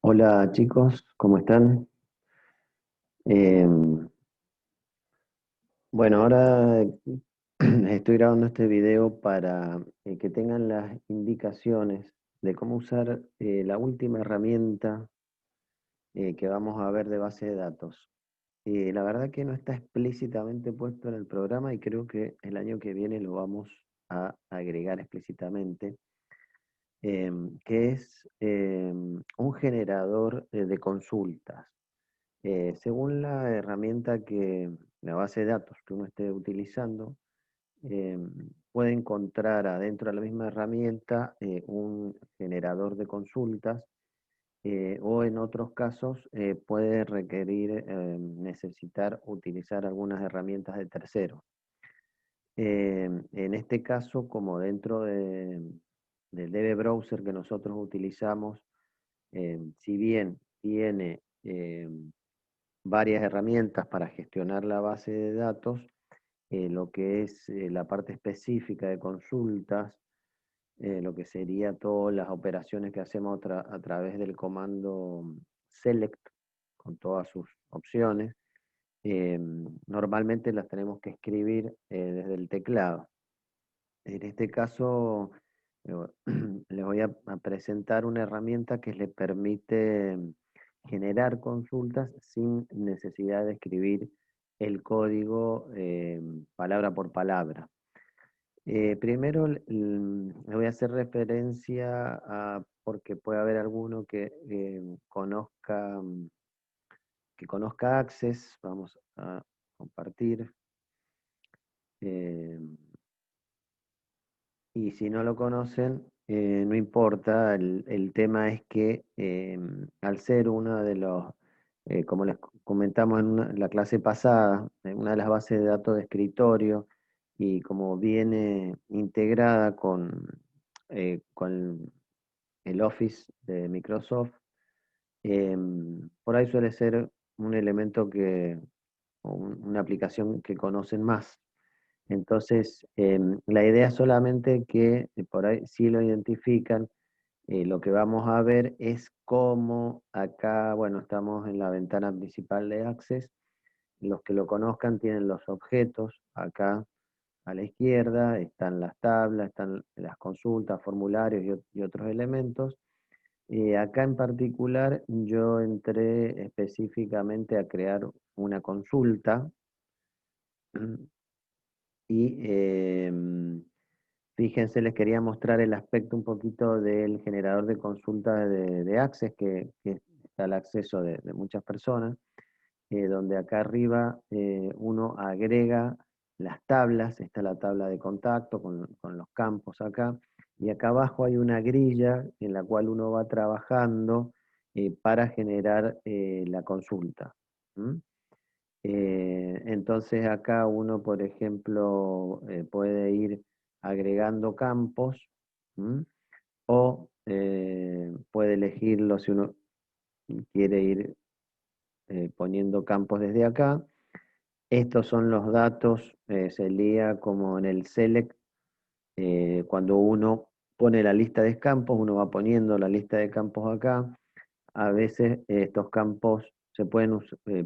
Hola chicos, ¿cómo están? Em, bueno, ahora estoy grabando este video para que tengan las indicaciones de cómo usar la última herramienta que vamos a ver de base de datos. La verdad que no está explícitamente puesto en el programa y creo que el año que viene lo vamos a agregar explícitamente, que es un generador de consultas. Según la herramienta la base de datos que uno esté utilizando, eh, puede encontrar adentro de la misma herramienta un generador de consultas o en otros casos puede requerir, necesitar utilizar algunas herramientas de terceros. En este caso, como del DB Browser que nosotros utilizamos, si bien tiene varias herramientas para gestionar la base de datos, lo que es la parte específica de consultas, lo que sería todas las operaciones que hacemos a través del comando select, con todas sus opciones, normalmente las tenemos que escribir desde el teclado. En este caso, eh, les voy a presentar una herramienta que le permite generar consultas sin necesidad de escribir el código palabra por palabra. Primero le voy a hacer referencia porque puede haber alguno que conozca Access. Vamos a compartir. eh, Y si no lo conocen, no importa, el tema es que al ser uno de como les comentamos en la clase pasada, una de las bases de datos de escritorio, y como viene integrada con el Office de Microsoft, por ahí suele ser un elemento o una aplicación que conocen más. Entonces, la idea es solamente que por ahí sí lo identifican. Lo que vamos a ver es cómo acá, bueno, estamos en la ventana principal de Access. Los que lo conozcan tienen los objetos. Acá a la izquierda están las tablas, están las consultas, formularios y otros elementos. Acá en particular yo entré específicamente a crear una consulta y fíjense, les quería mostrar el aspecto un poquito del generador de consulta de Access, que está al acceso de muchas personas, donde acá arriba uno agrega las tablas. Está la tabla de contacto con los campos acá, y acá abajo hay una grilla en la cual uno va trabajando para generar la consulta. ¿Mm? Entonces acá uno, por ejemplo, puede ir agregando campos, ¿m? O puede elegirlo si uno quiere ir poniendo campos desde acá. Estos son los datos, sería como en el select, cuando uno pone la lista de campos, uno va poniendo la lista de campos acá. A veces estos campos se pueden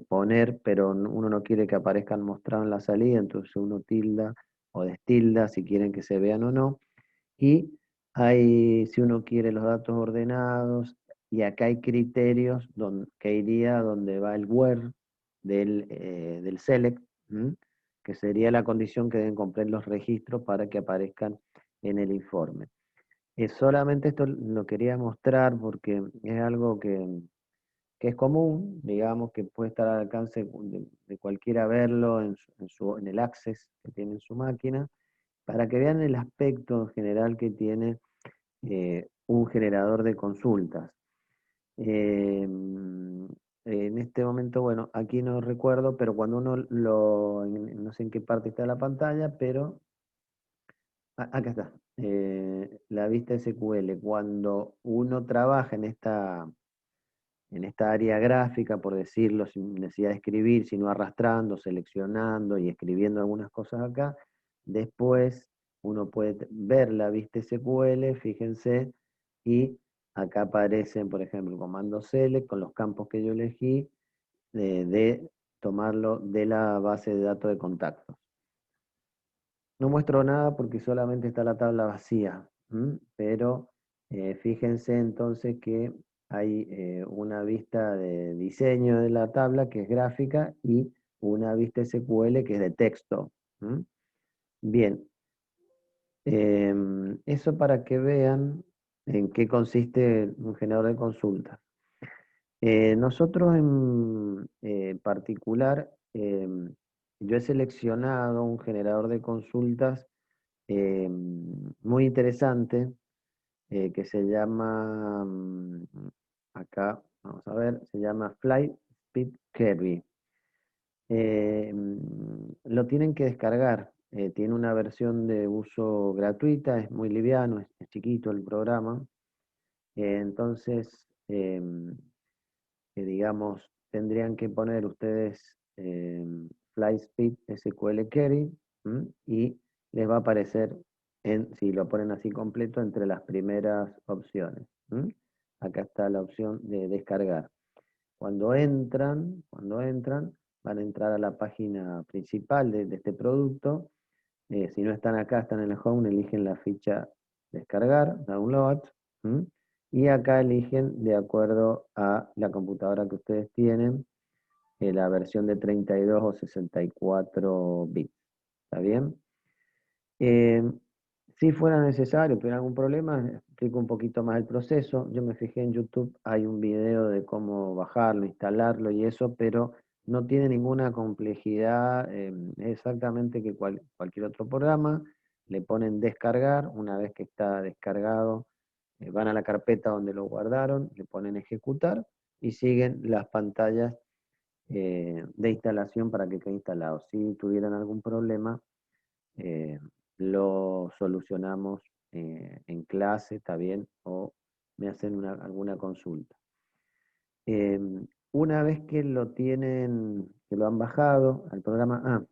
poner, pero uno no quiere que aparezcan mostrados en la salida, entonces uno tilda o destilda si quieren que se vean o no. Y si uno quiere los datos ordenados, y acá hay criterios que iría donde va el where del select, ¿m? Que sería la condición que deben cumplir los registros para que aparezcan en el informe. Solamente esto lo quería mostrar porque es algo que es común, digamos, que puede estar al alcance de cualquiera verlo en el Access que tiene en su máquina, para que vean el aspecto general que tiene un generador de consultas. Eh, en este momento, bueno, aquí no recuerdo, pero cuando uno no sé en qué parte está la pantalla, pero acá está. La vista SQL, cuando uno trabaja en esta área gráfica, por decirlo, sin necesidad de escribir, sino arrastrando, seleccionando y escribiendo algunas cosas acá. Después uno puede ver la vista SQL, fíjense, y acá aparecen, por ejemplo, el comando select con los campos que yo elegí, de tomarlo de la base de datos de contactos. No muestro nada porque solamente está la tabla vacía, pero fíjense entonces que hay una vista de diseño de la tabla que es gráfica y una vista SQL que es de texto. Bien, eso para que vean en qué consiste un generador de consultas. Nosotros en particular, yo he seleccionado un generador de consultas muy interesante que se llama, acá, vamos a ver, se llama Fly Speed Query. Lo tienen que descargar. Tiene una versión de uso gratuita, es muy liviano, es chiquito el programa. Entonces, digamos, tendrían que poner ustedes FlySpeed SQL Query y les va a aparecer, si lo ponen así completo, entre las primeras opciones. Acá está la opción de descargar. Cuando entran, van a entrar a la página principal de este producto. Si no están acá, están en el home, eligen la ficha descargar, download, y acá eligen de acuerdo a la computadora que ustedes tienen, la versión de 32 o 64 bits. ¿Está bien? Eh, si fuera necesario, tuviera algún problema, explico un poquito más el proceso. Yo me fijé en YouTube, hay un video de cómo bajarlo, instalarlo y eso, pero no tiene ninguna complejidad, es exactamente que cualquier otro programa. Le ponen descargar, una vez que está descargado, van a la carpeta donde lo guardaron, le ponen ejecutar y siguen las pantallas de instalación para que quede instalado. Si tuvieran algún problema, eh, lo solucionamos en clase, está bien, o me hacen alguna consulta. Una vez que lo tienen, que lo han bajado al programa,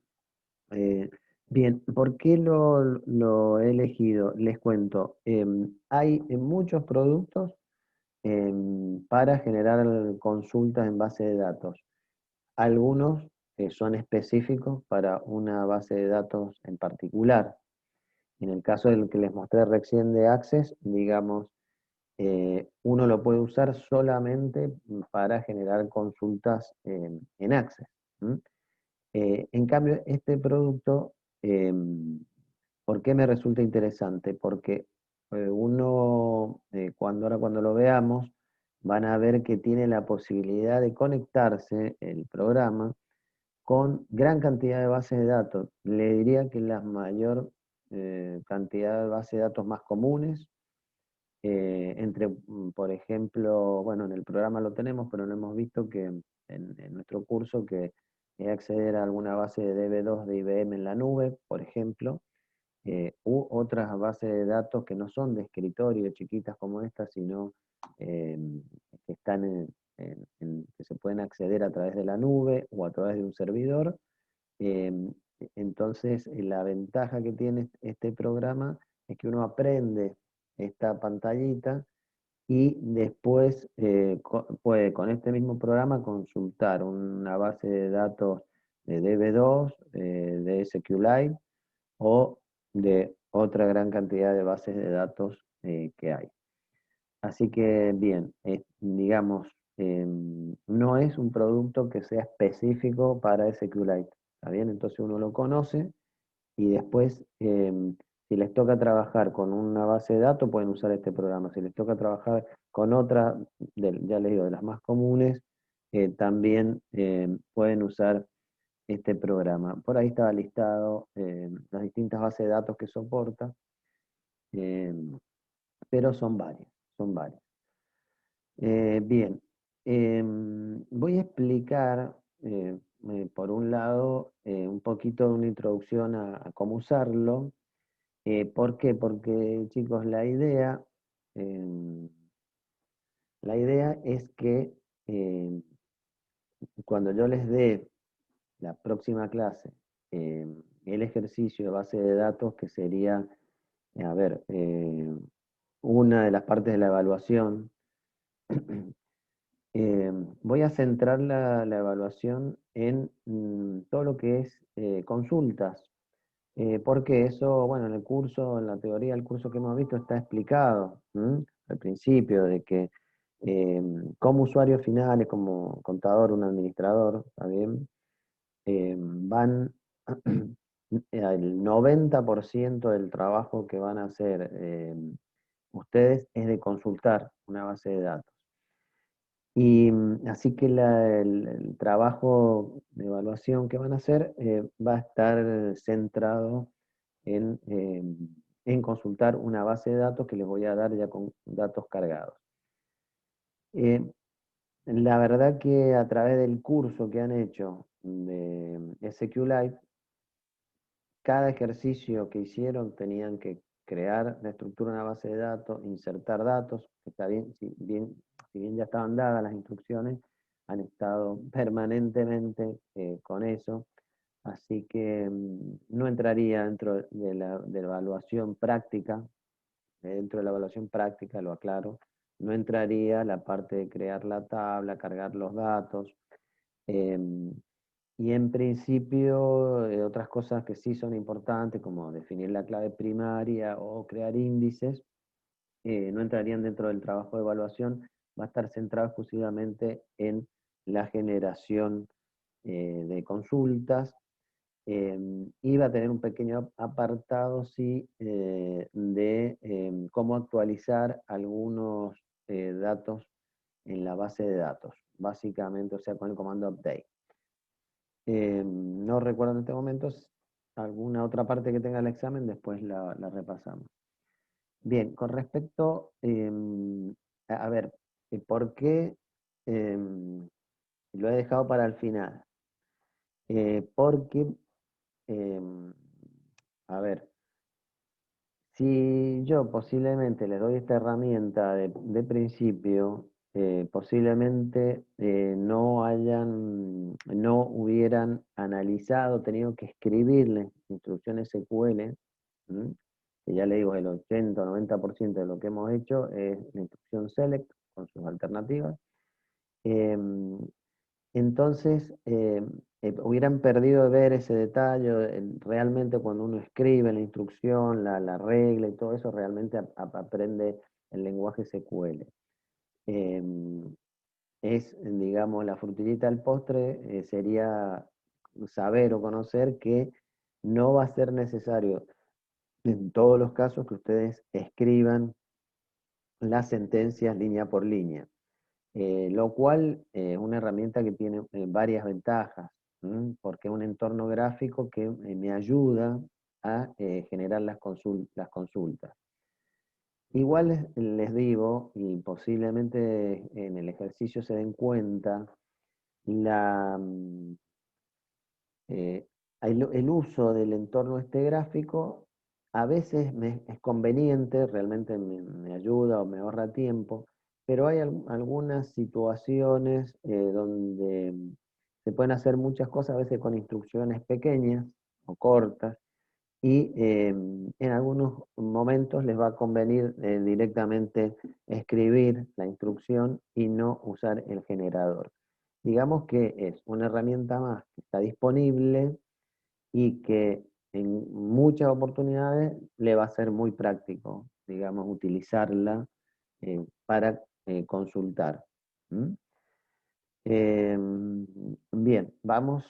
bien, ¿por qué lo he elegido? Les cuento, hay muchos productos para generar consultas en base de datos. Algunos son específicos para una base de datos en particular. En el caso del que les mostré recién de Access, digamos, uno lo puede usar solamente para generar consultas en Access. En cambio, este producto, ¿por qué me resulta interesante? Porque uno, cuando lo veamos, van a ver que tiene la posibilidad de conectarse el programa con gran cantidad de bases de datos. Le diría que la mayor cantidad de bases de datos más comunes, por ejemplo, bueno, en el programa lo tenemos, pero no hemos visto que en nuestro curso que es acceder a alguna base de DB2 de IBM en la nube, por ejemplo, u otras bases de datos que no son de escritorio, chiquitas como esta, sino eh, que están que se pueden acceder a través de la nube o a través de un servidor. Em, entonces, la ventaja que tiene este programa es que uno aprende esta pantallita y después puede con este mismo programa consultar una base de datos de DB2, de SQLite o de otra gran cantidad de bases de datos que hay. Así que bien, digamos, no es un producto que sea específico para SQLite, ¿está bien? Entonces uno lo conoce y después, si les toca trabajar con una base de datos, pueden usar este programa. Si les toca trabajar con otra, ya les digo, de las más comunes, también pueden usar este programa. Por ahí estaba listado las distintas bases de datos que soporta, eh, pero son varias, son varias. Bien, voy a explicar, por un lado, un poquito de una introducción a cómo usarlo. ¿Por qué? Porque, chicos, em, la idea es que cuando yo les dé la próxima clase el ejercicio de base de datos, que sería, a ver, una de las partes de la evaluación, Voy a centrar la evaluación en todo lo que es consultas, porque eso, bueno, en el curso, en la teoría del curso que hemos visto está explicado, ¿m? Al principio, de que eh, como usuarios finales, como contador, un administrador, ¿está bien? Van, el 90% del trabajo que van a hacer ustedes es de consultar una base de datos. Y así que el trabajo de evaluación que van a hacer va a estar centrado en consultar una base de datos que les voy a dar ya con datos cargados. Eh, la verdad que a través del curso que han hecho de SQLite, cada ejercicio que hicieron tenían que crear la estructura de una base de datos, insertar datos, que está bien, si bien ya estaban dadas las instrucciones, han estado permanentemente con eso, así que no entraría dentro de la evaluación práctica, dentro de la evaluación práctica, lo aclaro, no entraría la parte de crear la tabla, cargar los datos, em, y en principio, otras cosas que sí son importantes, como definir la clave primaria o crear índices, no entrarían dentro del trabajo de evaluación, va a estar centrado exclusivamente en la generación de consultas, y va a tener un pequeño apartado, sí, de cómo actualizar algunos datos en la base de datos, básicamente, o sea, con el comando update. No recuerdo en este momento alguna otra parte que tenga el examen, después la repasamos. Bien, con respecto, a ver, ¿por qué lo he dejado para el final? Porque, em, a ver, si yo posiblemente les doy esta herramienta de principio, posiblemente no hubieran analizado, tenido que escribirle instrucciones SQL, ¿m? Que ya le digo, el 80 o 90% de lo que hemos hecho es la instrucción select con sus alternativas. Em, entonces, hubieran perdido de ver ese detalle, realmente cuando uno escribe la instrucción, la regla y todo eso, realmente aprende el lenguaje SQL. Em, digamos, la frutillita del postre, sería saber o conocer que no va a ser necesario en todos los casos que ustedes escriban las sentencias línea por línea. Lo cual es una herramienta que tiene varias ventajas, porque es un entorno gráfico que me ayuda a generar las consultas. Igual les digo, y posiblemente en el ejercicio se den cuenta, la, mm, eh, el uso del entorno este gráfico a veces es conveniente, realmente me ayuda o me ahorra tiempo, pero hay algunas situaciones donde se pueden hacer muchas cosas, a veces con instrucciones pequeñas o cortas, y en algunos momentos les va a convenir directamente escribir la instrucción y no usar el generador. Digamos que es una herramienta más que está disponible y que en muchas oportunidades le va a ser muy práctico, digamos, utilizarla para consultar. ¿Mm? Bien, vamos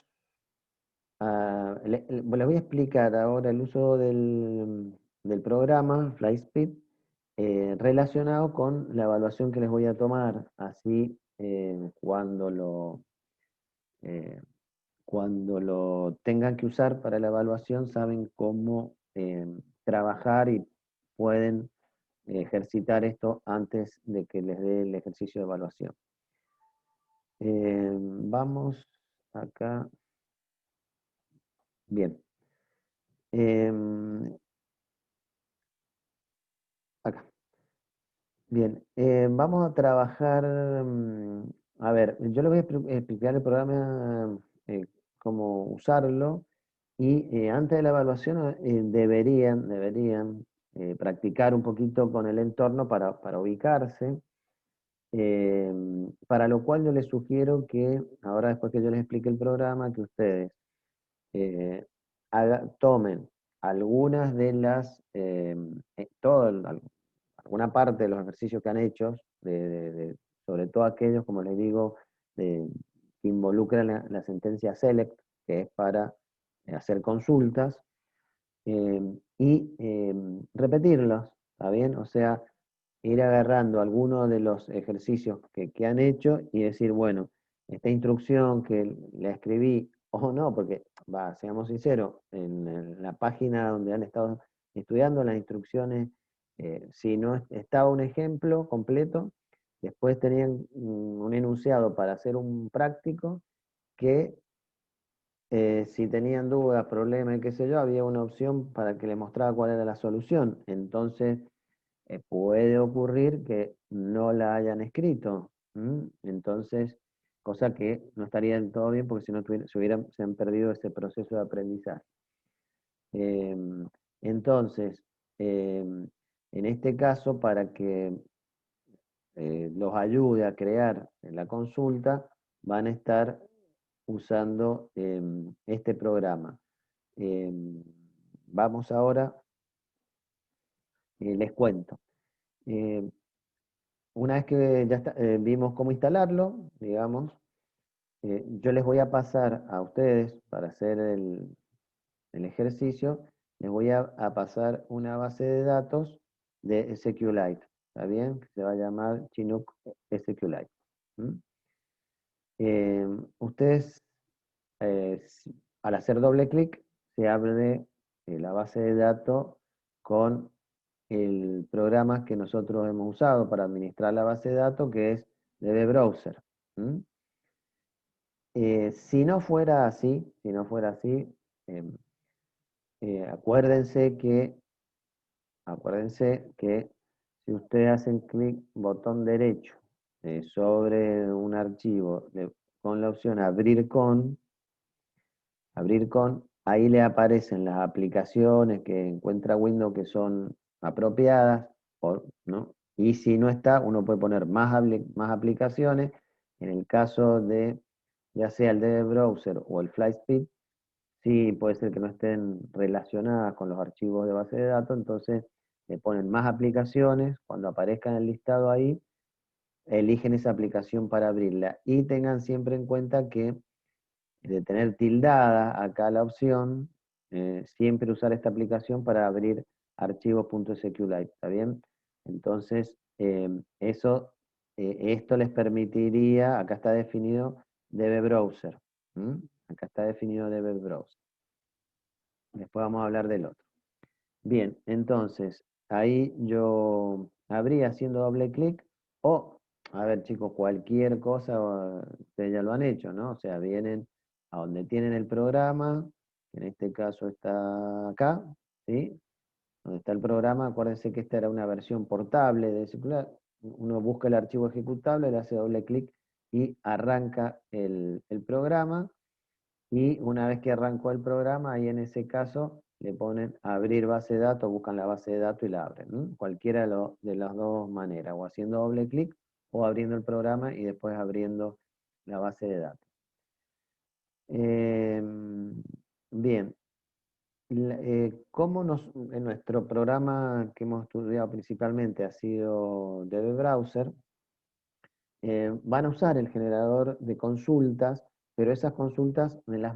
les voy a explicar ahora el uso del programa FlySpeed relacionado con la evaluación que les voy a tomar. Así, eh, cuando lo tengan que usar para la evaluación, saben cómo trabajar y pueden ejercitar esto antes de que les dé el ejercicio de evaluación. Vamos acá. Bien. Em, Acá. Bien, vamos a trabajar, a ver, yo les voy a explicar el programa, cómo usarlo, y antes de la evaluación deberían practicar un poquito con el entorno para ubicarse. Para lo cual yo les sugiero que, ahora después que yo les explique el programa, que ustedes eh, tomen algunas de las, alguna parte de los ejercicios que han hecho, sobre todo aquellos, como les digo, que involucran la sentencia SELECT, que es para hacer consultas, y repetirlos, ¿está bien? O sea, ir agarrando algunos de los ejercicios que han hecho y decir, bueno, esta instrucción que la escribí, o no, porque, seamos sinceros, en la página donde han estado estudiando las instrucciones, si no estaba un ejemplo completo, después tenían un enunciado para hacer un práctico que si tenían dudas, problemas, qué sé yo, había una opción para que le mostrara cuál era la solución. Entonces, puede ocurrir que no la hayan escrito. Entonces, cosa que no estaría del todo bien porque si no se han perdido ese proceso de aprendizaje. Em, entonces, en este caso, para que los ayude a crear la consulta, van a estar usando este programa. Em, Vamos ahora, les cuento. Eh, una vez que ya vimos cómo instalarlo, digamos, yo les voy a pasar a ustedes para hacer el ejercicio, les voy a pasar una base de datos de SQLite, ¿está bien? Que se va a llamar Chinook SQLite. ¿Mm? Ustedes, al hacer doble clic, se abre la base de datos con el programa que nosotros hemos usado para administrar la base de datos, que es DB Browser. ¿Mm? Si no fuera así, em, acuérdense que si ustedes hacen clic botón derecho sobre un archivo con la opción abrir con, ahí le aparecen las aplicaciones que encuentra Windows que son apropiadas, ¿no? Y si no está, uno puede poner más aplicaciones. En el caso de ya sea el DB Browser o el FlySpeed, sí puede ser que no estén relacionadas con los archivos de base de datos, entonces le ponen más aplicaciones, cuando aparezca en el listado ahí, eligen esa aplicación para abrirla. Y tengan siempre en cuenta que de tener tildada acá la opción, siempre usar esta aplicación para abrir archivos.sqlite, ¿está bien? Entonces, esto les permitiría, acá está definido DB Browser, ¿m? Acá está definido DB Browser. Después vamos a hablar del otro. Bien, entonces, ahí yo abrí haciendo doble clic o, a ver chicos, cualquier cosa, ustedes ya lo han hecho, ¿no? O sea, vienen a donde tienen el programa, que en este caso está acá, ¿sí? Donde está el programa, acuérdense que esta era una versión portable de circular. Uno busca el archivo ejecutable, le hace doble clic y arranca el programa. Y una vez que arrancó el programa, ahí en ese caso le ponen abrir base de datos, buscan la base de datos y la abren. Cualquiera de las dos maneras, o haciendo doble clic o abriendo el programa y después abriendo la base de datos. Bien, como en nuestro programa que hemos estudiado principalmente ha sido DB Browser, van a usar el generador de consultas, pero esas consultas me las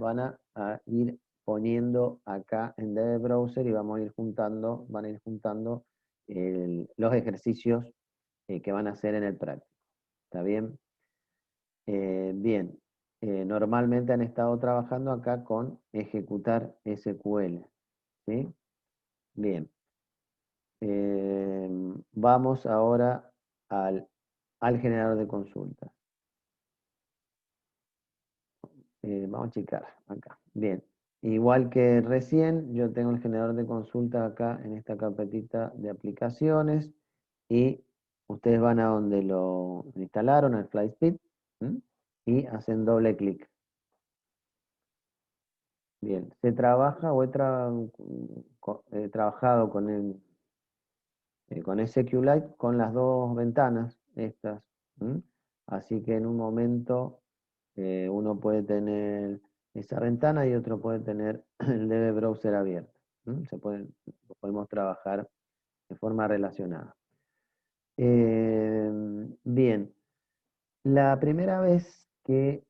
a ir poniendo acá en DB Browser y van a ir juntando los ejercicios que van a hacer en el práctico. ¿Está bien? Bien. Normalmente han estado trabajando acá con ejecutar SQL. ¿Sí? Bien. Vamos ahora al generador de consultas. Vamos a checar acá. Bien. Igual que recién, yo tengo el generador de consulta acá en esta carpetita de aplicaciones y ustedes van a donde lo instalaron, al FlySpeed, y hacen doble clic. Bien, se trabaja o he trabajado con SQLite con las dos ventanas estas. ¿Mm? Así que en un momento uno puede tener esa ventana y otro puede tener el DB Browser abierto. ¿Mm? Podemos trabajar de forma relacionada. Bien, la primera vez que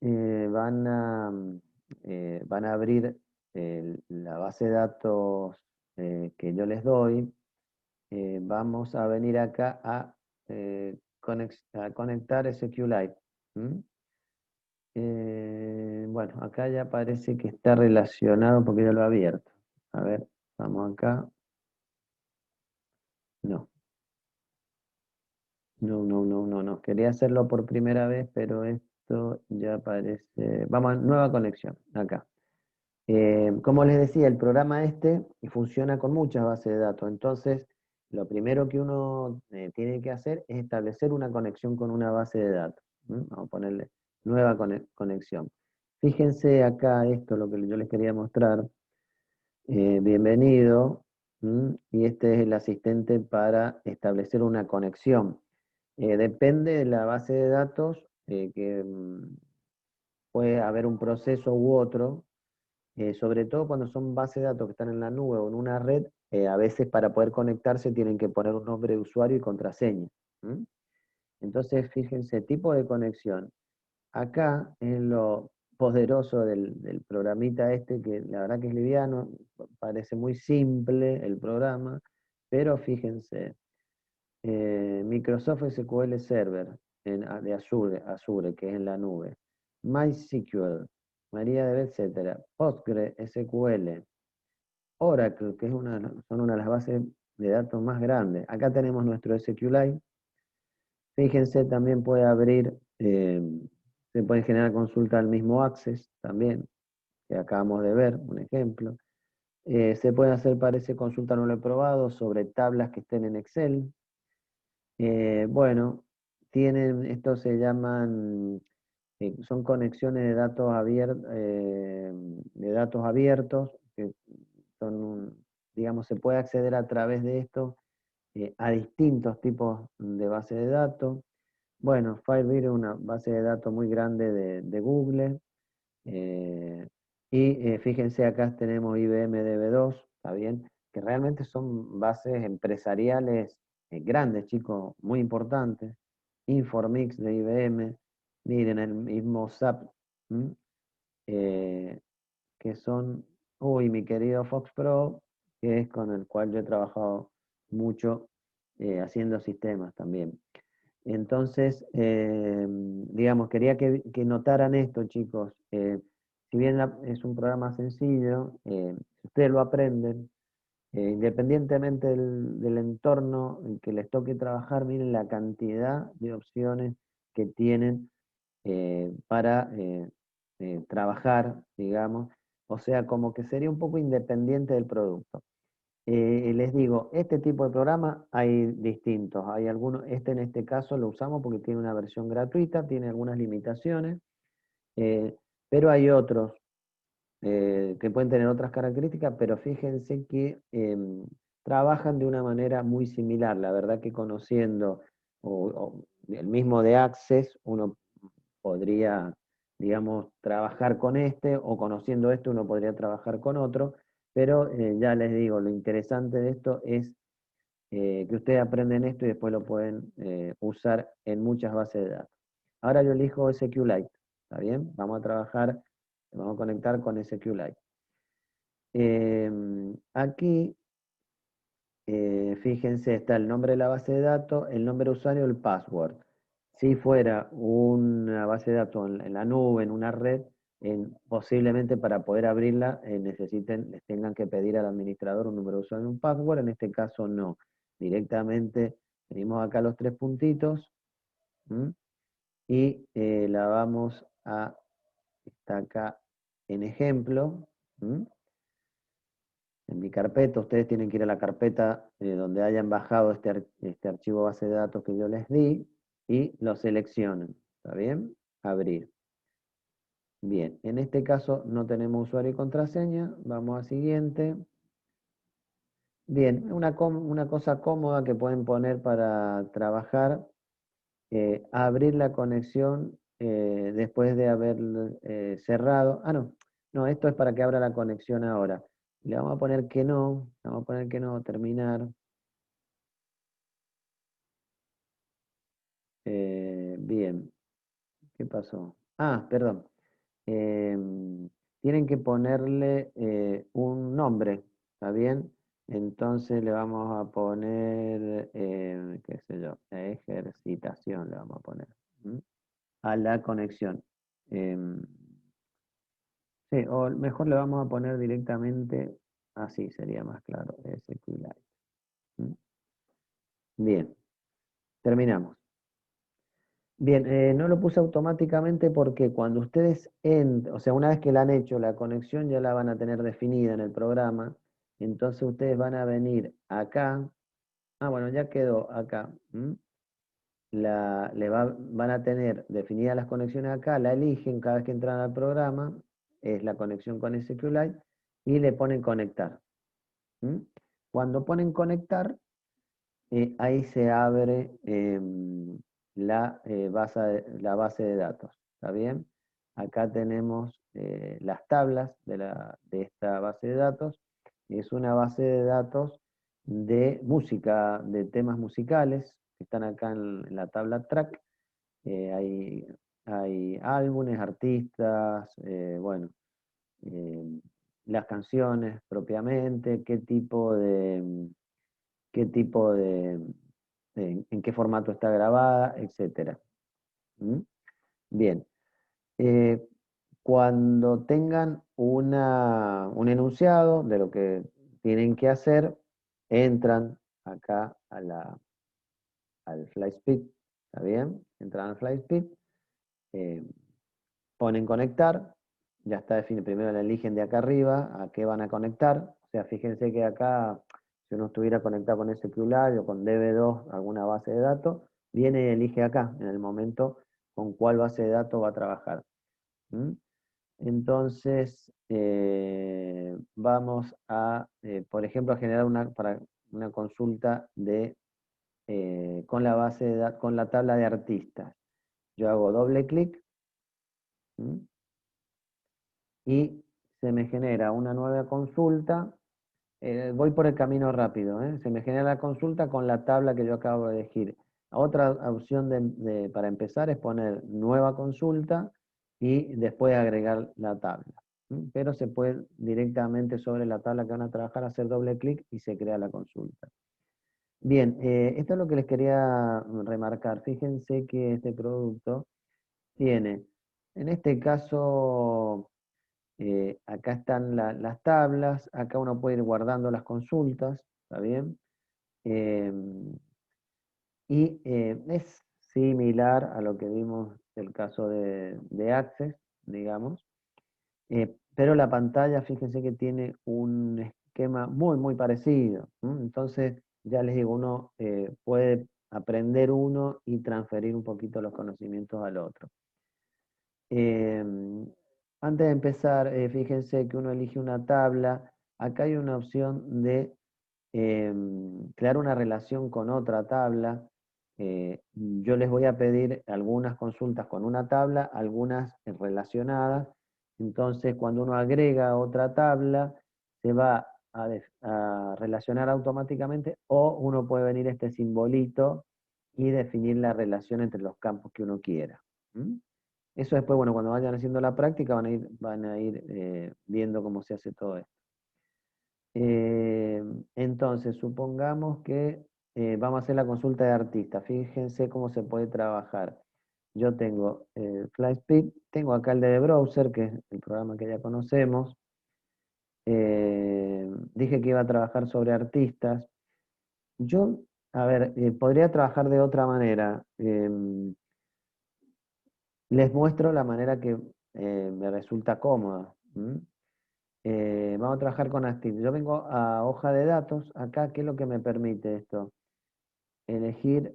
van a abrir la base de datos que yo les doy, vamos a venir acá a conectar SQLite. ¿Mm? Bueno, acá ya parece que está relacionado porque ya lo he abierto. A ver, vamos acá. No, no. Quería hacerlo por primera vez, pero esto ya parece. Vamos a nueva conexión, acá. Como les decía, el programa este funciona con muchas bases de datos. Entonces, lo primero que uno tiene que hacer es establecer una conexión con una base de datos. ¿Mm? Vamos a ponerle nueva conexión. Fíjense acá esto, lo que yo les quería mostrar. Bienvenido. Y este es el asistente para establecer una conexión. Depende de la base de datos, puede haber un proceso u otro, sobre todo cuando son bases de datos que están en la nube o en una red, a veces para poder conectarse tienen que poner un nombre de usuario y contraseña. ¿Mm? Entonces, fíjense, tipo de conexión. Acá es lo poderoso del programita este, que la verdad que es liviano, parece muy simple el programa, pero fíjense, Microsoft SQL Server de Azure, que es en la nube, MySQL, MariaDB, etcétera, PostgreSQL, Oracle, que son una de las bases de datos más grandes. Acá tenemos nuestro SQLite. Fíjense, también puede abrir, se puede generar consulta al mismo Access también, que acabamos de ver, un ejemplo. Se puede hacer, parece, consulta no lo he probado, sobre tablas que estén en Excel. Bueno, estos se llaman, son conexiones de datos abiertos, que son, digamos, se puede acceder a través de esto a distintos tipos de bases de datos. Bueno, Firebird es una base de datos muy grande de Google. eh, Fíjense, acá tenemos IBM DB2, ¿está bien? Que realmente son bases empresariales grandes, chicos, muy importantes. Informix de IBM, miren el mismo SAP, ¿m? Eh, que son, uy, mi querido Fox Pro, que es con el cual yo he trabajado mucho haciendo sistemas también. Entonces, digamos, quería que notaran esto, chicos. Si bien es un programa sencillo, si ustedes lo aprenden, independientemente del entorno en que les toque trabajar, miren la cantidad de opciones que tienen para trabajar, digamos. O sea, como que sería un poco independiente del producto. Les digo, este tipo de programa hay distintos. Hay algunos, en este caso lo usamos porque tiene una versión gratuita, tiene algunas limitaciones, eh, pero hay otros que pueden tener otras características, pero fíjense que trabajan de una manera muy similar. La verdad que conociendo el mismo de Access, uno podría, digamos, trabajar con este, o conociendo este uno podría trabajar con otro, pero ya les digo, lo interesante de esto es que ustedes aprenden esto y después lo pueden usar en muchas bases de datos. Ahora yo elijo SQLite, ¿está bien? Vamos a trabajar, vamos a conectar con SQLite. Aquí, fíjense, está el nombre de la base de datos, el nombre de usuario, el password. Si fuera una base de datos en la nube, en una red, posiblemente para poder abrirla les tengan que pedir al administrador un número de usuario y un password. En este caso no. Directamente venimos acá a los tres puntitos, ¿m? Y la vamos a, está acá en ejemplo, ¿m? En mi carpeta. Ustedes tienen que ir a la carpeta donde hayan bajado este archivo base de datos que yo les di y lo seleccionan. ¿Está bien? Abrir. Bien, en este caso no tenemos usuario y contraseña. Vamos a siguiente. Bien, una cosa cómoda que pueden poner para trabajar abrir la conexión después de haber cerrado. Ah, no, no, esto es para que abra la conexión ahora. Le vamos a poner que no, vamos a poner que no, terminar. Bien, ¿qué pasó? Ah, perdón. Tienen que ponerle un nombre, ¿está bien? Entonces le vamos a poner, qué sé yo, ejercitación le vamos a poner, ¿m? A la conexión. Em, sí, o mejor le vamos a poner directamente, así sería más claro, SQLite. ¿M? Bien, terminamos. Bien, no lo puse automáticamente porque cuando ustedes o sea, una vez que la han hecho, la conexión ya la van a tener definida en el programa, entonces ustedes van a venir acá, bueno, ya quedó acá, ¿m? Van a tener definidas las conexiones acá, la eligen cada vez que entran al programa, es la conexión con SQLite, y le ponen conectar. ¿M? Cuando ponen conectar, ahí se abre la base de datos. ¿Está bien? Acá tenemos las tablas de esta base de datos. Es una base de datos de música, de temas musicales, que están acá en la tabla track. Hay álbumes, artistas, bueno, eh, las canciones propiamente, en qué formato está grabada, etcétera. ¿Mm? Bien. Eh, Cuando tengan un enunciado de lo que tienen que hacer, entran acá al FlySpeed, ¿está bien? Entran al FlySpeed, eh, ponen conectar, ya está definido, primero la eligen de acá arriba, a qué van a conectar, o sea, fíjense que acá, si uno estuviera conectado con SQLite o con DB2, alguna base de datos, viene y elige acá, en el momento con cuál base de datos va a trabajar. ¿Mm? Entonces, vamos a, por ejemplo, a generar para una consulta con la base con la tabla de artistas. Yo hago doble clic. ¿Mm? Y se me genera una nueva consulta. Voy por el camino rápido, ¿eh? Se me genera la consulta con la tabla que yo acabo de elegir. Otra opción para empezar es poner nueva consulta y después agregar la tabla. Pero se puede directamente sobre la tabla que van a trabajar, hacer doble clic y se crea la consulta. Bien, esto es lo que les quería remarcar. Fíjense que este producto tiene, en este caso, acá están las tablas, acá uno puede ir guardando las consultas, ¿está bien? Es similar a lo que vimos el caso de Access, digamos, pero la pantalla, fíjense que tiene un esquema muy, muy parecido. Entonces, ya les digo, uno puede aprender uno y transferir un poquito los conocimientos al otro. Antes de empezar, fíjense que uno elige una tabla. Acá hay una opción de crear una relación con otra tabla. Yo les voy a pedir algunas consultas con una tabla, algunas relacionadas. Entonces, cuando uno agrega otra tabla, se va a relacionar automáticamente o uno puede venir este simbolito y definir la relación entre los campos que uno quiera. ¿Mm? Eso después, bueno, cuando vayan haciendo la práctica van a ir viendo cómo se hace todo esto. Entonces, supongamos que vamos a hacer la consulta de artista. Fíjense cómo se puede trabajar. Yo tengo FlySpeed, tengo acá el de Browser, que es el programa que ya conocemos. Dije que iba a trabajar sobre artistas. Yo, a ver, podría trabajar de otra manera. Les muestro la manera que me resulta cómoda. Vamos a trabajar con Active. Yo vengo a hoja de datos. Acá, ¿qué es lo que me permite esto? Elegir,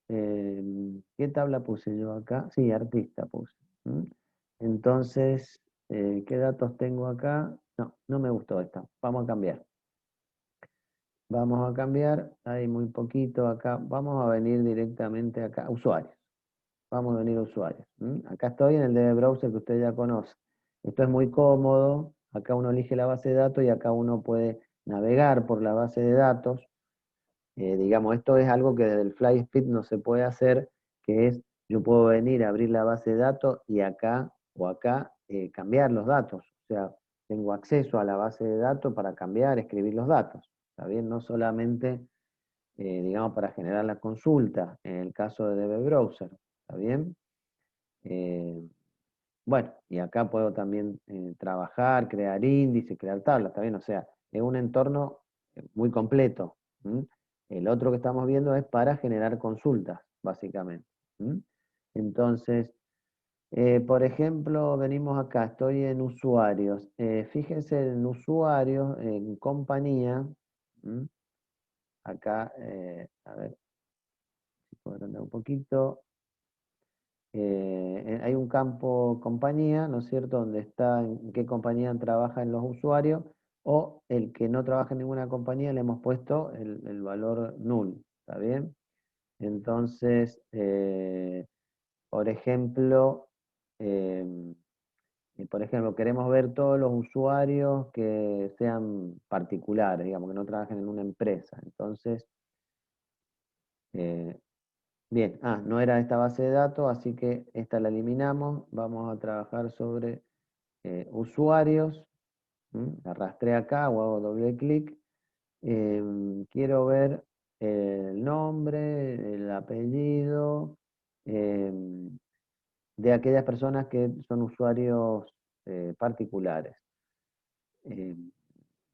¿qué tabla puse yo acá? Sí, artista puse. Entonces, ¿qué datos tengo acá? No, no me gustó esta. Vamos a cambiar. Vamos a cambiar, hay muy poquito acá, vamos a venir directamente acá, usuarios. Vamos a venir a usuarios. Acá estoy en el DB Browser que usted ya conoce. Esto es muy cómodo, acá uno elige la base de datos y acá uno puede navegar por la base de datos. Digamos, esto es algo que desde el Fly Speed no se puede hacer, que es, yo puedo venir a abrir la base de datos y acá o acá cambiar los datos. O sea, tengo acceso a la base de datos para cambiar, escribir los datos. ¿Está bien? No solamente, digamos, para generar la consulta, en el caso de DB Browser. ¿Está bien? Eh, bueno, y acá puedo también trabajar, crear índices, crear tablas, ¿está bien? O sea, es un entorno muy completo. ¿M? El otro que estamos viendo es para generar consultas, básicamente. ¿M? Entonces, por ejemplo, venimos acá, estoy en usuarios. Fíjense en usuarios, en compañía. ¿M? Acá, a ver, si puedo agrandar un poquito. Hay un campo compañía, ¿no es cierto?, donde está en qué compañía trabajan los usuarios, o el que no trabaja en ninguna compañía le hemos puesto el valor null, ¿está bien? Entonces, por ejemplo, eh, queremos ver todos los usuarios que sean particulares, digamos, que no trabajen en una empresa. Entonces, eh, bien, no era esta base de datos, así que esta la eliminamos. Vamos a trabajar sobre usuarios. La arrastré acá o hago doble clic. Quiero ver el nombre, el apellido de aquellas personas que son usuarios particulares. Em,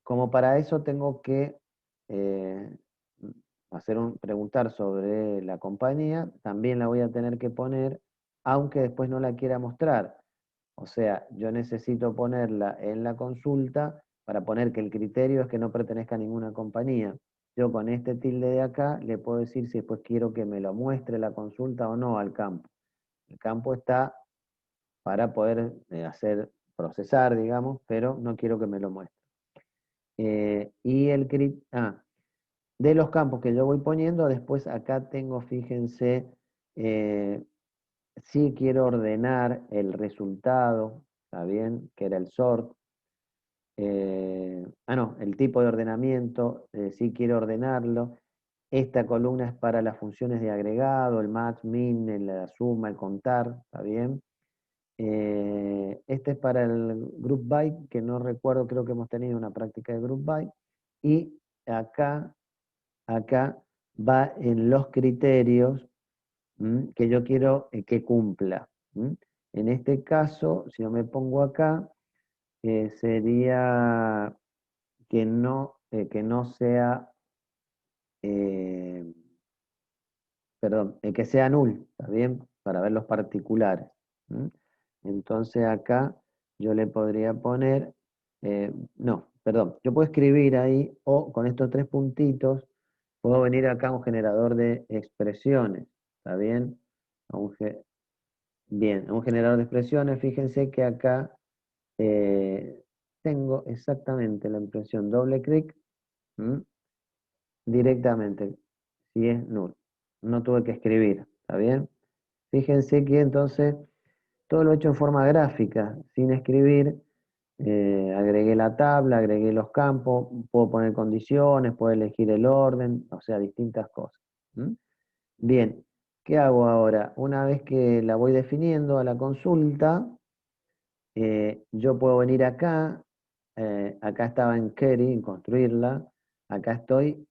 Como para eso tengo que eh, preguntar sobre la compañía, también la voy a tener que poner, aunque después no la quiera mostrar. O sea, yo necesito ponerla en la consulta para poner que el criterio es que no pertenezca a ninguna compañía. Yo con este tilde de acá le puedo decir si después quiero que me lo muestre la consulta o no al campo. El campo está para poder procesar, digamos, pero no quiero que me lo muestre. Y de los campos que yo voy poniendo, después acá tengo, fíjense, eh, si quiero ordenar el resultado, ¿está bien? Que era el sort. No, el tipo de ordenamiento, si quiero ordenarlo. Esta columna es para las funciones de agregado, el max, min, la suma, el contar, ¿está bien? Este es para el group by, que no recuerdo, creo que hemos tenido una práctica de group by. Y acá va en los criterios que yo quiero que cumpla. En este caso, si yo me pongo acá, sería que no sea, eh, perdón, que sea null, ¿está bien? Para ver los particulares. ¿M? Entonces acá yo le podría poner, no, perdón, yo puedo escribir ahí, o con estos tres puntitos, puedo venir acá a un generador de expresiones, ¿está bien? A un ge- Bien, a un generador de expresiones, fíjense que acá eh, tengo exactamente la impresión, doble clic, ¿m? Directamente, si es null. No tuve que escribir, ¿está bien? Fíjense que entonces todo lo he hecho en forma gráfica, sin escribir. Agregué la tabla, agregué los campos, puedo poner condiciones, puedo elegir el orden, o sea, distintas cosas. Bien, ¿qué hago ahora? Una vez que la voy definiendo a la consulta, yo puedo venir acá, acá estaba en query, en construirla, acá estoy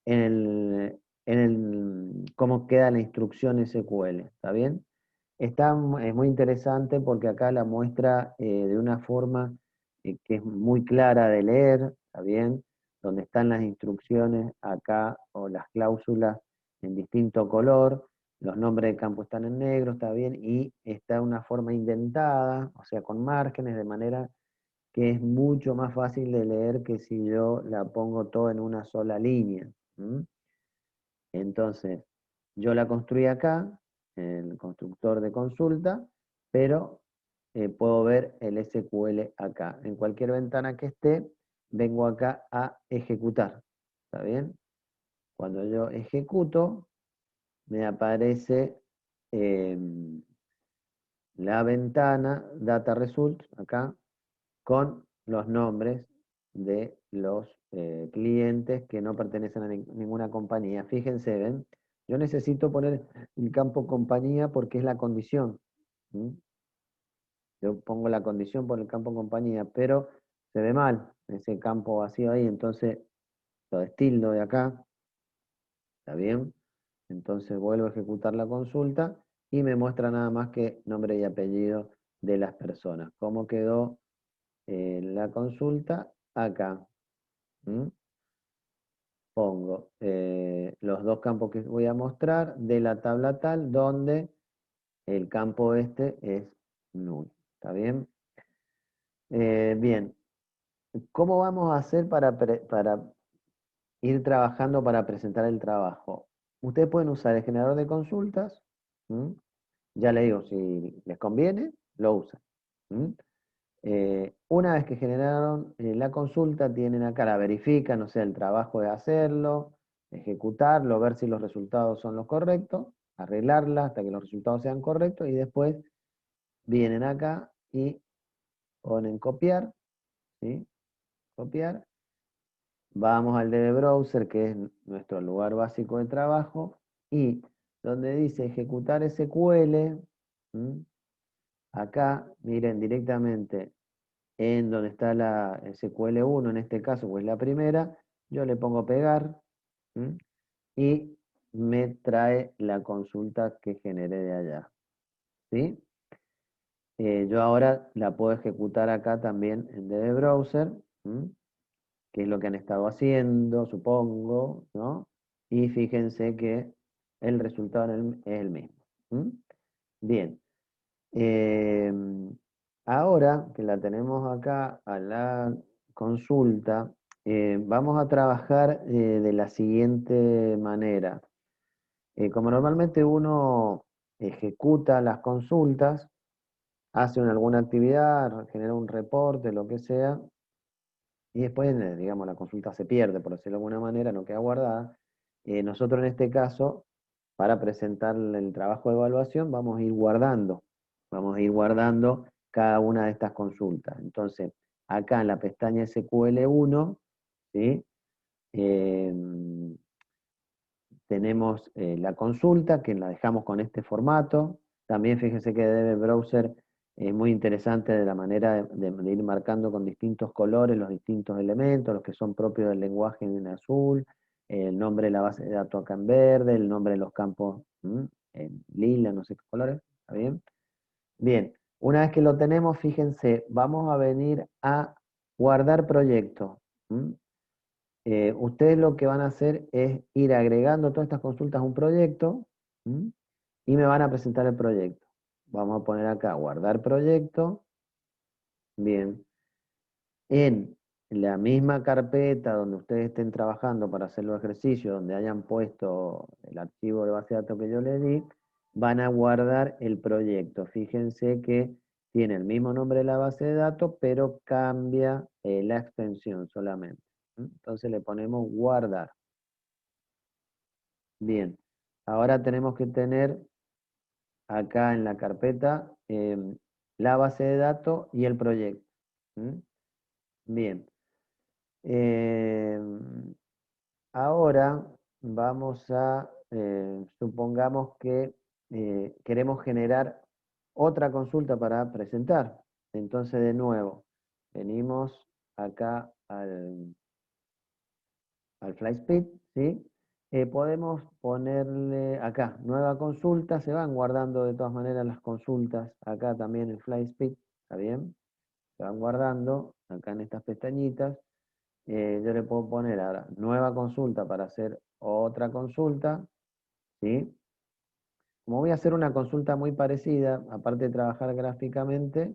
cómo queda la instrucción SQL, ¿está bien? Es muy interesante porque acá la muestra de una forma que es muy clara de leer, ¿está bien? Donde están las instrucciones acá o las cláusulas en distinto color, los nombres de campo están en negro, está bien, y está de una forma indentada, o sea, con márgenes, de manera que es mucho más fácil de leer que si yo la pongo todo en una sola línea. Entonces, yo la construí acá, en el constructor de consulta, pero puedo ver el SQL acá. En cualquier ventana que esté, vengo acá a ejecutar. ¿Está bien? Cuando yo ejecuto, me aparece la ventana Data Results acá con los nombres de los clientes que no pertenecen a ninguna compañía. Fíjense, ¿ven? Yo necesito poner el campo compañía porque es la condición. ¿Mm? Yo pongo la condición por el campo compañía, pero se ve mal ese campo vacío ahí, entonces lo destildo de acá, ¿está bien? Entonces vuelvo a ejecutar la consulta y me muestra nada más que nombre y apellido de las personas. ¿Cómo quedó la consulta? Acá. ¿Mm? Pongo los dos campos que voy a mostrar de la tabla tal, donde el campo este es null. ¿Está bien? Bien. ¿Cómo vamos a hacer para ir trabajando para presentar el trabajo? Ustedes pueden usar el generador de consultas. ¿Mm? Ya les digo, si les conviene, lo usan. ¿Mm? Una vez que generaron la consulta, tienen acá, la verifican, o sea, el trabajo de hacerlo, ejecutarlo, ver si los resultados son los correctos, arreglarla hasta que los resultados sean correctos y después vienen acá y ponen copiar, ¿sí? Copiar. Vamos al DB Browser, que es nuestro lugar básico de trabajo, y donde dice ejecutar SQL, ¿m? Acá, miren directamente en donde está la SQL1, en este caso, pues la primera, yo le pongo pegar, ¿m? Y me trae la consulta que generé de allá, ¿sí? Yo ahora la puedo ejecutar acá también en DB Browser, ¿m? Que es lo que han estado haciendo, supongo, ¿no? Y fíjense que el resultado es el mismo. ¿Mm? Bien. Eh, Ahora que la tenemos acá a la consulta, vamos a trabajar de la siguiente manera. Como normalmente uno ejecuta las consultas, hace alguna actividad, genera un reporte, lo que sea, y después, digamos, la consulta se pierde, por decirlo de alguna manera, no queda guardada. Nosotros en este caso, para presentar el trabajo de evaluación, vamos a ir guardando cada una de estas consultas. Entonces, acá en la pestaña SQL1, ¿sí? Em, Tenemos la consulta, que la dejamos con este formato. También fíjense que DB Browser es muy interesante de la manera de ir marcando con distintos colores los distintos elementos, los que son propios del lenguaje en azul, el nombre de la base de datos acá en verde, el nombre de los campos en lila, no sé qué colores, ¿está bien? Bien, una vez que lo tenemos, fíjense, vamos a venir a guardar proyecto. Ustedes lo que van a hacer es ir agregando todas estas consultas a un proyecto, ¿m? Y me van a presentar el proyecto. Vamos a poner acá, guardar proyecto. Bien. En la misma carpeta donde ustedes estén trabajando para hacer los ejercicios, donde hayan puesto el archivo de base de datos que yo les di, van a guardar el proyecto. Fíjense que tiene el mismo nombre de la base de datos, pero cambia la extensión solamente. Entonces le ponemos guardar. Bien, ahora tenemos que tener acá en la carpeta la base de datos y el proyecto. ¿Mm? Bien, em, ahora vamos a, supongamos que queremos generar otra consulta para presentar. Entonces, de nuevo, venimos acá al FlySpeed, ¿sí? Podemos ponerle acá, nueva consulta, se van guardando de todas maneras las consultas acá también en FlySpeed, ¿está bien? Se van guardando acá en estas pestañitas. Yo le puedo poner ahora nueva consulta para hacer otra consulta, ¿sí? Como voy a hacer una consulta muy parecida, aparte de trabajar gráficamente,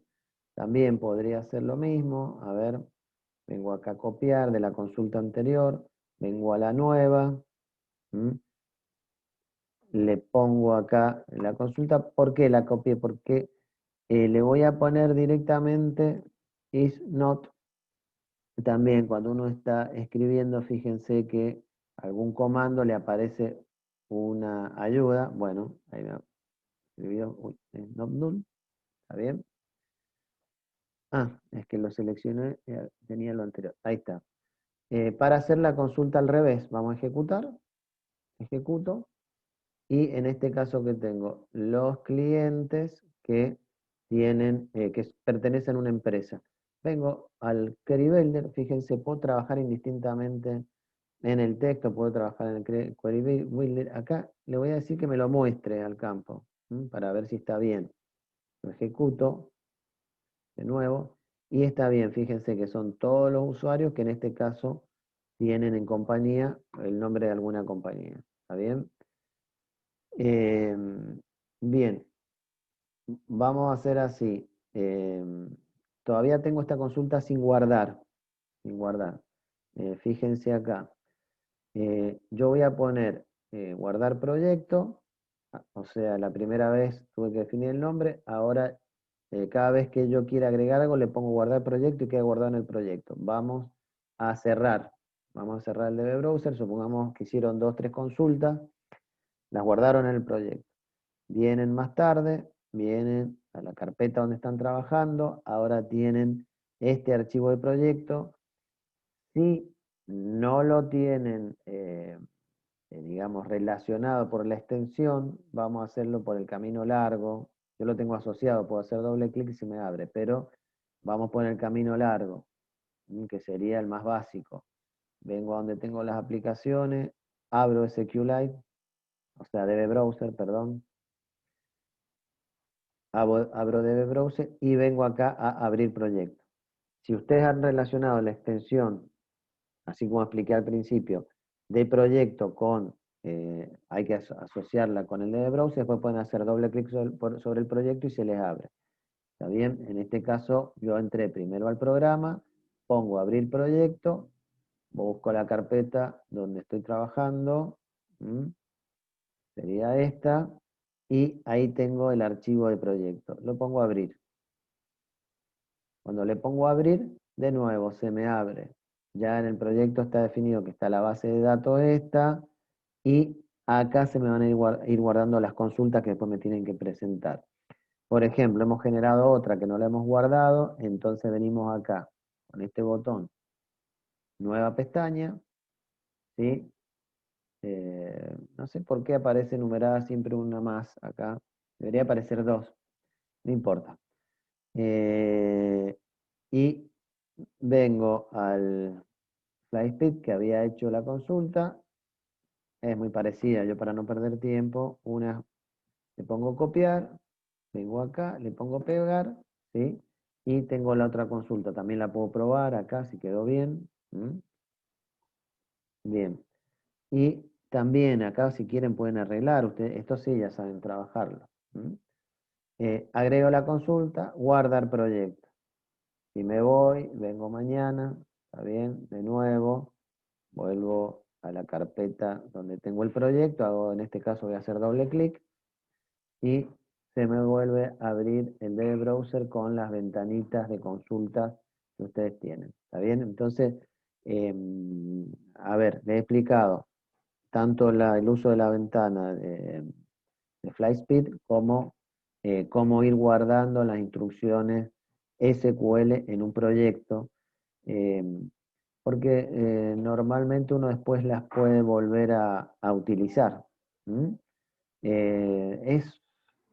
también podría hacer lo mismo. A ver, vengo acá a copiar de la consulta anterior, vengo a la nueva. ¿Mm? Le pongo acá la consulta. ¿Por qué la copié? Porque le voy a poner directamente is not. También cuando uno está escribiendo, fíjense que algún comando le aparece una ayuda, bueno, ahí me escribió, uy, null, ¿está bien? Ah, es que lo seleccioné, tenía lo anterior, ahí está. Para hacer la consulta al revés, vamos a ejecutar, ejecuto, y en este caso que tengo los clientes que tienen, que pertenecen a una empresa. Vengo al Query Builder, fíjense, puedo trabajar indistintamente en el texto, puedo trabajar en el Query Builder. Acá le voy a decir que me lo muestre al campo, para ver si está bien. Lo ejecuto de nuevo y está bien, fíjense que son todos los usuarios que en este caso tienen en compañía el nombre de alguna compañía. ¿Está bien? Bien, vamos a hacer así. Todavía tengo esta consulta sin guardar. Sin guardar. Fíjense acá. Yo voy a poner guardar proyecto. O sea, la primera vez tuve que definir el nombre. Ahora, cada vez que yo quiera agregar algo, le pongo guardar proyecto y queda guardado en el proyecto. Vamos a cerrar. Vamos a cerrar el DB Browser. Supongamos que hicieron 2, 3 consultas. Las guardaron en el proyecto. Vienen más tarde, vienen a la carpeta donde están trabajando, ahora tienen este archivo de proyecto. Si no lo tienen, digamos, relacionado por la extensión, vamos a hacerlo por el camino largo. Yo lo tengo asociado, puedo hacer doble clic y se me abre, pero vamos por el camino largo, que sería el más básico. Vengo a donde tengo las aplicaciones, abro SQLite, o sea, DB Browser, perdón, abro DB Browser y vengo acá a abrir proyecto. Si ustedes han relacionado la extensión, así como expliqué al principio, de proyecto con, hay que asociarla con el DB Browser, después pueden hacer doble clic sobre el proyecto y se les abre. ¿Está bien? En este caso yo entré primero al programa, pongo abrir proyecto, busco la carpeta donde estoy trabajando, sería esta, y ahí tengo el archivo de proyecto. Lo pongo a abrir. Cuando le pongo a abrir, de nuevo se me abre. Ya en el proyecto está definido que está la base de datos esta y acá se me van a ir guardando las consultas que después me tienen que presentar. Por ejemplo, hemos generado otra que no la hemos guardado, entonces venimos acá con este botón, nueva pestaña, ¿sí? No sé por qué aparece numerada siempre una más acá. Debería aparecer dos, no importa. Y vengo al FlySpeed que había hecho la consulta. Es muy parecida, yo para no perder tiempo, una le pongo copiar, vengo acá, le pongo pegar, ¿sí? Y tengo la otra consulta, también la puedo probar acá si quedó bien. Bien. Y también acá si quieren pueden arreglar, ustedes, esto sí ya saben trabajarlo. Agrego la consulta, guardar proyecto. Si me voy, vengo mañana, está bien, de nuevo, vuelvo a la carpeta donde tengo el proyecto, hago, en este caso voy a hacer doble clic y se me vuelve a abrir el DB Browser con las ventanitas de consultas que ustedes tienen. ¿Está bien? Entonces, a ver, les he explicado tanto el uso de la ventana de FlySpeed como cómo ir guardando las instrucciones SQL en un proyecto. eh, Porque normalmente uno después las puede volver a utilizar. Es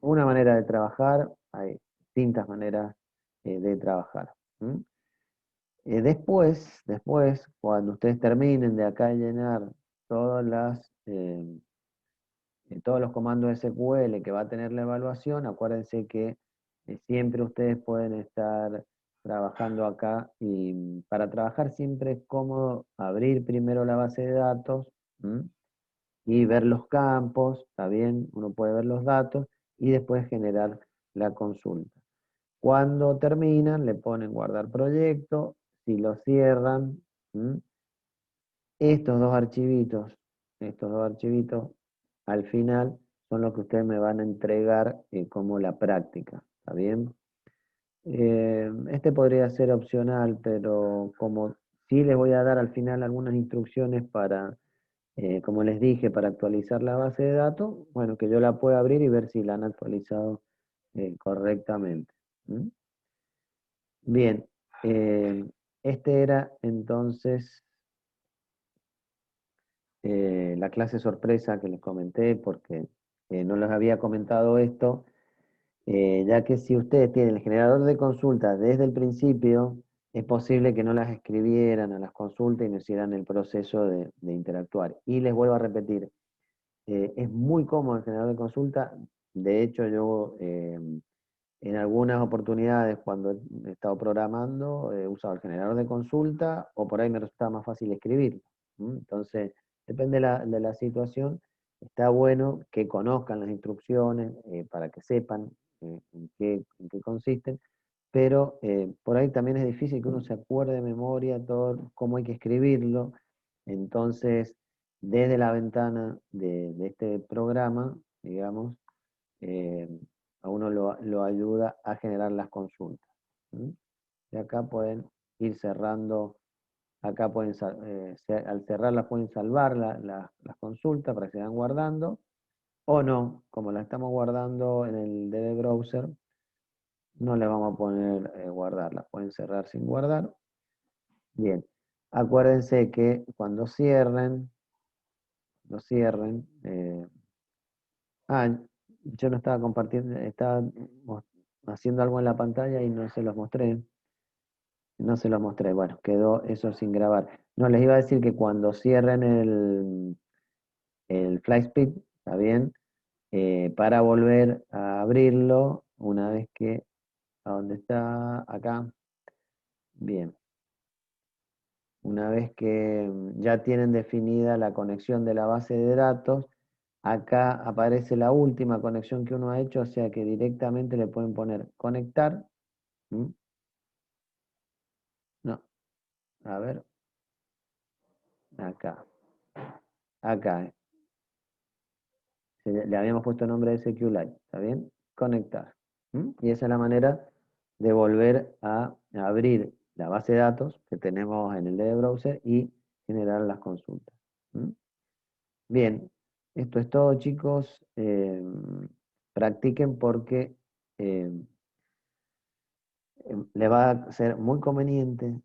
una manera de trabajar, hay distintas maneras de trabajar. Después, cuando ustedes terminen de acá llenar todas todos los comandos SQL que va a tener la evaluación, acuérdense que siempre ustedes pueden estar trabajando acá y para trabajar siempre es cómodo abrir primero la base de datos y ver los campos, está bien, uno puede ver los datos y después generar la consulta. Cuando terminan, le ponen guardar proyecto, si lo cierran, estos dos archivitos, al final son los que ustedes me van a entregar como la práctica, ¿está bien? Este podría ser opcional, pero como sí les voy a dar al final algunas instrucciones para como les dije, para actualizar la base de datos, bueno, que yo la pueda abrir y ver si la han actualizado correctamente. ¿Mm? Bien, este era entonces la clase sorpresa que les comenté, porque no les había comentado esto, ya que si ustedes tienen el generador de consultas desde el principio, es posible que no las escribieran a las consultas y no hicieran el proceso de interactuar. Y les vuelvo a repetir, es muy cómodo el generador de consulta. De hecho, yo en algunas oportunidades cuando he estado programando he usado el generador de consulta o por ahí me resultaba más fácil escribir. Entonces, depende de la situación. Está bueno que conozcan las instrucciones para que sepan en qué consisten, pero por ahí también es difícil que uno se acuerde de memoria todo cómo hay que escribirlo. Entonces, desde la ventana de este programa, digamos, eh, a uno lo ayuda a generar las consultas. ¿Mm? Y acá pueden ir cerrando, acá pueden, al cerrarlas pueden salvar las consultas para que se vayan guardando, o no, como la estamos guardando en el DB Browser, no le vamos a poner guardarlas, pueden cerrar sin guardar. Bien, acuérdense que cuando cierren, lo cierren, yo no estaba compartiendo, estaba haciendo algo en la pantalla y no se los mostré. No se los mostré. Bueno, quedó eso sin grabar. No, les iba a decir que cuando cierren el FlySpeed, ¿está bien? Para volver a abrirlo, una vez que, ¿a dónde está? Acá. Bien. Una vez que ya tienen definida la conexión de la base de datos, acá aparece la última conexión que uno ha hecho, o sea que directamente le pueden poner conectar. ¿Mm? No, a ver, acá, acá, le habíamos puesto nombre de SQLite, ¿está bien? Conectar. ¿Mm? Y esa es la manera de volver a abrir la base de datos que tenemos en el DB Browser y generar las consultas. ¿Mm? Bien, esto es todo, chicos. Practiquen porque eh, les va a ser muy conveniente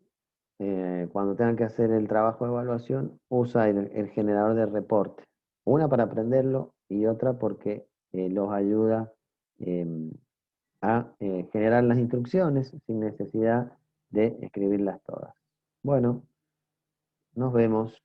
cuando tengan que hacer el trabajo de evaluación, usa el generador de reporte. Una para aprenderlo y otra porque los ayuda a generar las instrucciones sin necesidad de escribirlas todas. Bueno, nos vemos.